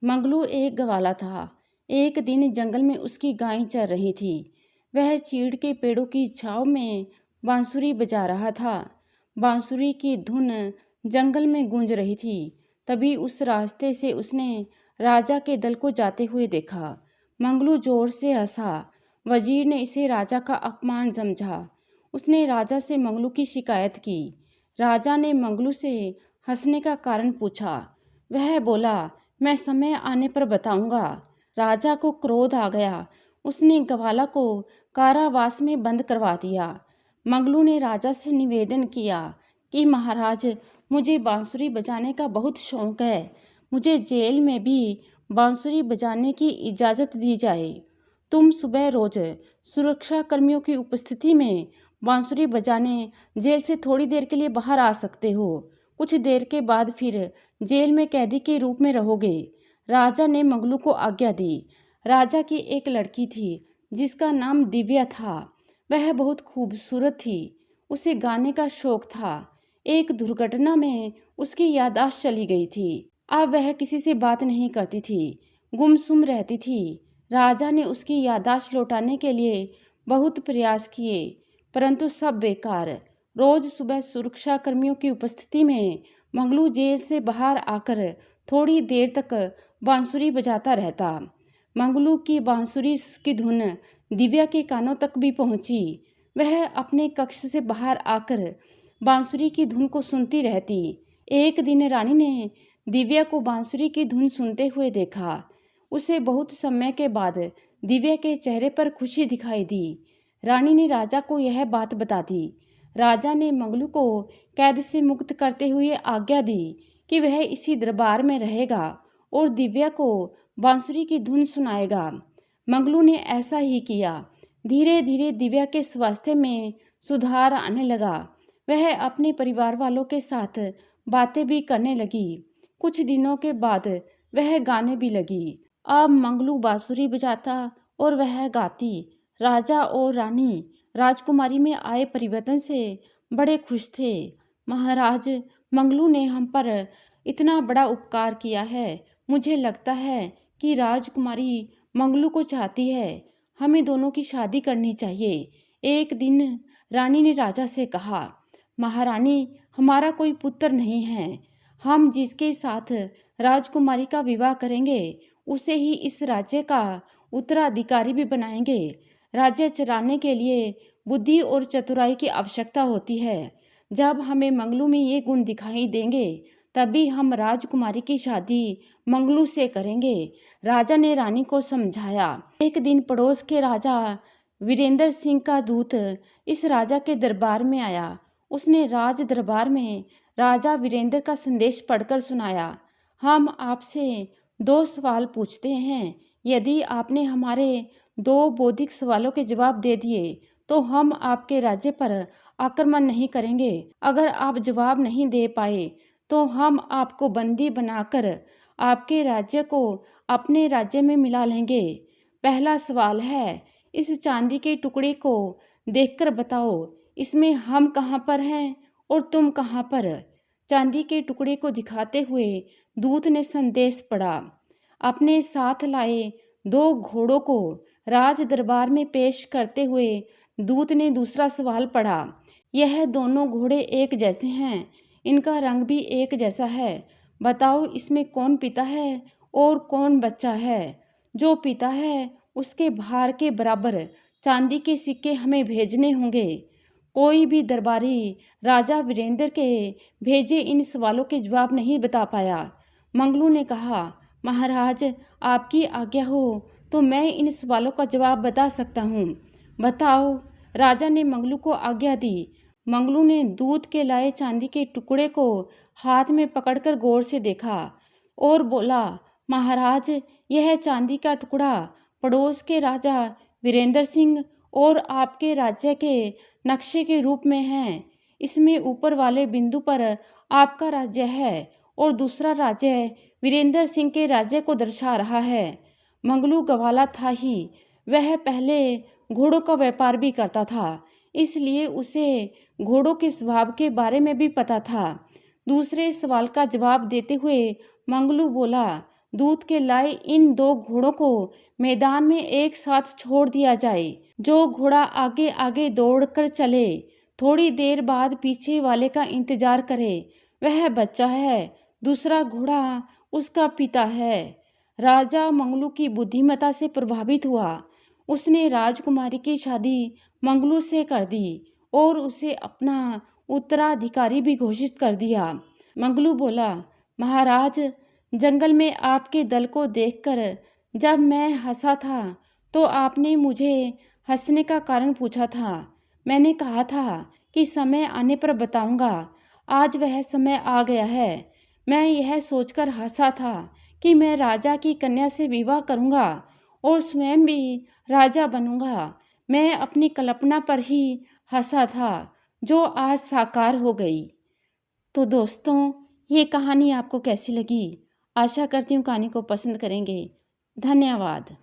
मंगलू एक ग्वाला था। एक दिन जंगल में उसकी गाय चर रही थी। वह चीड़ के पेड़ों की छांव में बांसुरी बजा रहा था। बांसुरी की धुन जंगल में गूंज रही थी। तभी उस रास्ते से उसने राजा के दल को जाते हुए देखा। मंगलू जोर से हंसा। वजीर ने इसे राजा का अपमान समझा। उसने राजा से मंगलू की शिकायत की। राजा ने मंगलू से हंसने का कारण पूछा। वह बोला, मैं समय आने पर बताऊंगा। राजा को क्रोध आ गया। उसने ग्वाला को कारावास में बंद करवा दिया। मंगलू ने राजा से निवेदन किया कि महाराज, मुझे बांसुरी बजाने का बहुत शौक है। मुझे जेल में भी बांसुरी बजाने की इजाज़त दी जाए। तुम सुबह रोज सुरक्षा कर्मियों की उपस्थिति में बांसुरी बजाने जेल से थोड़ी देर के लिए बाहर आ सकते हो। कुछ देर के बाद फिर जेल में कैदी के रूप में रहोगे। राजा ने मंगलू को आज्ञा दी। राजा की एक लड़की थी जिसका नाम दिव्या था। वह बहुत खूबसूरत थी। उसे गाने का शौक था। एक दुर्घटना में उसकी याददाश्त चली गई थी। अब वह किसी से बात नहीं करती थी, गुमसुम रहती थी। राजा ने उसकी याददाश्त लौटाने के लिए बहुत प्रयास किए, परंतु सब बेकार। रोज सुबह सुरक्षा कर्मियों की उपस्थिति में मंगलू जेल से बाहर आकर थोड़ी देर तक बांसुरी बजाता रहता। मंगलू की बांसुरी की धुन दिव्या के कानों तक भी पहुंची। वह अपने कक्ष से बाहर आकर बांसुरी की धुन को सुनती रहती। एक दिन रानी ने दिव्या को बांसुरी की धुन सुनते हुए देखा। उसे बहुत समय के बाद दिव्या के चेहरे पर खुशी दिखाई दी। रानी ने राजा को यह बात बता दी। राजा ने मंगलू को कैद से मुक्त करते हुए आज्ञा दी कि वह इसी दरबार में रहेगा और दिव्या को बांसुरी की धुन सुनाएगा। मंगलू ने ऐसा ही किया। धीरे धीरे दिव्या के स्वास्थ्य में सुधार आने लगा। वह अपने परिवार वालों के साथ बातें भी करने लगी। कुछ दिनों के बाद वह गाने भी लगी। अब मंगलू बांसुरी बजाता और वह गाती। राजा और रानी राजकुमारी में आए परिवर्तन से बड़े खुश थे। महाराज, मंगलू ने हम पर इतना बड़ा उपकार किया है। मुझे लगता है कि राजकुमारी मंगलू को चाहती है। हमें दोनों की शादी करनी चाहिए। एक दिन रानी ने राजा से कहा, महारानी, हमारा कोई पुत्र नहीं है। हम जिसके साथ राजकुमारी का विवाह करेंगे उसे ही इस राज्य का उत्तराधिकारी भी बनाएंगे। राज्य चलाने के लिए बुद्धि और चतुराई की आवश्यकता होती है। जब हमें मंगलू में ये गुण दिखाई देंगे तभी हम राजकुमारी की शादी मंगलू से करेंगे। राजा ने रानी को समझाया। एक दिन पड़ोस के राजा वीरेंद्र सिंह का दूत इस राजा के दरबार में आया। उसने राज दरबार में राजा वीरेंद्र का संदेश पढ़कर सुनाया। हम आपसे 2 सवाल पूछते हैं। यदि आपने हमारे 2 बौद्धिक सवालों के जवाब दे दिए तो हम आपके राज्य पर आक्रमण नहीं करेंगे। अगर आप जवाब नहीं दे पाए तो हम आपको बंदी बनाकर आपके राज्य को अपने राज्य में मिला लेंगे। पहला सवाल है, इस चांदी के टुकड़े को देखकर बताओ, इसमें हम कहाँ पर हैं और तुम कहाँ पर। चांदी के टुकड़े को दिखाते हुए दूत ने संदेश पढ़ा। अपने साथ लाए 2 घोड़ों को राज दरबार में पेश करते हुए दूत ने दूसरा सवाल पढ़ा। यह दोनों घोड़े एक जैसे हैं, इनका रंग भी एक जैसा है। बताओ, इसमें कौन पिता है और कौन बच्चा है। जो पिता है उसके भार के बराबर चांदी के सिक्के हमें भेजने होंगे। कोई भी दरबारी राजा वीरेंद्र के भेजे इन सवालों के जवाब नहीं बता पाया। मंगलू ने कहा, महाराज, आपकी आज्ञा हो तो मैं इन सवालों का जवाब बता सकता हूँ। बताओ। राजा ने मंगलू को आज्ञा दी। मंगलू ने दूध के लाए चांदी के टुकड़े को हाथ में पकड़कर गौर से देखा और बोला, महाराज, यह चांदी का टुकड़ा पड़ोस के राजा वीरेंद्र सिंह और आपके राज्य के नक्शे के रूप में है। इसमें ऊपर वाले बिंदु पर आपका राज्य है और दूसरा राज्य वीरेंद्र सिंह के राज्य को दर्शा रहा है। मंगलू ग्वाला था ही। वह पहले घोड़ों का व्यापार भी करता था, इसलिए उसे घोड़ों के स्वभाव के बारे में भी पता था। दूसरे सवाल का जवाब देते हुए मंगलू बोला, दूध के लाए इन 2 घोड़ों को मैदान में एक साथ छोड़ दिया जाए। जो घोड़ा आगे आगे दौड़कर चले, थोड़ी देर बाद पीछे वाले का इंतजार करे, वह बच्चा है, दूसरा घोड़ा उसका पिता है। राजा मंगलू की बुद्धिमत्ता से प्रभावित हुआ। उसने राजकुमारी की शादी मंगलू से कर दी और उसे अपना उत्तराधिकारी भी घोषित कर दिया। मंगलू बोला, महाराज, जंगल में आपके दल को देखकर जब मैं हंसा था तो आपने मुझे हंसने का कारण पूछा था। मैंने कहा था कि समय आने पर बताऊंगा। आज वह समय आ गया है। मैं यह सोचकर हंसा था कि मैं राजा की कन्या से विवाह करूंगा और स्वयं भी राजा बनूंगा। मैं अपनी कल्पना पर ही हंसा था, जो आज साकार हो गई। तो दोस्तों, ये कहानी आपको कैसी लगी? आशा करती हूँ कहानी को पसंद करेंगे। धन्यवाद।